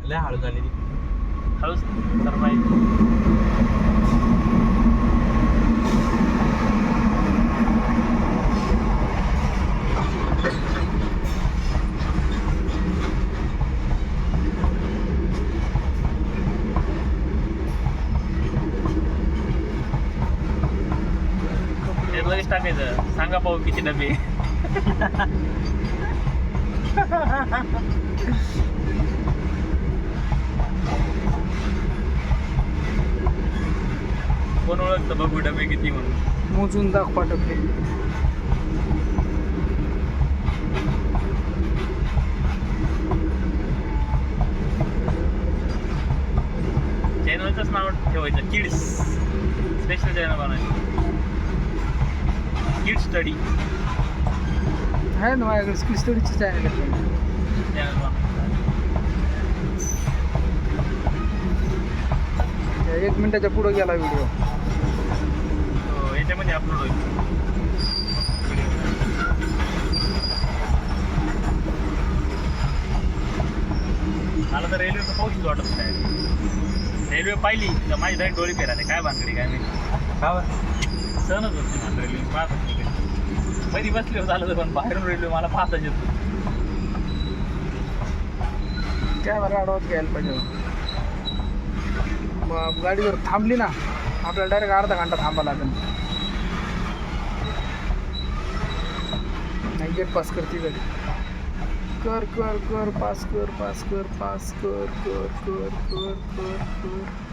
लय हळू झाली ती. हळूच तर बाई ते लगेच टाकायचं. सांगा पाहू किती डबे. कोण ओळखतं बघू डबे किती म्हणून. मोजून दाखवा डबे. चॅनलचंच नाव ठेवायचं किड्स. स्पेशल चॅनल बनायचं किड स्टडी आहे ना माझ्याकडे स्किल स्टडीचं चॅनल आहे. चॅनल बनायचं. 1 मिनिटाच्या पुढे गेला व्हिडिओ. हो, याच्यामध्ये अपलोड होईल. मला तर रेल्वेचं पाऊसच वाटत नाही. रेल्वे पाहिली तर माझी डायरेक्ट डोळे फिरायला काय भानगडी काय मी का बरं? सहनच होत नाही मला रेल्वे पाहत मध्ये बसले झालं पण बाहेरून रेल्वे मला पाहताच येत नाही. कॅमेरा आडवाच घ्यायला पाहिजे. मग गाडी जर थांबली ना आपल्याला डायरेक्ट अर्धा घंटा थांबा लागेल. नाही गेट पास करते गाडी. कर कर कर पास कर पास कर पास कर कर कर कर कर कर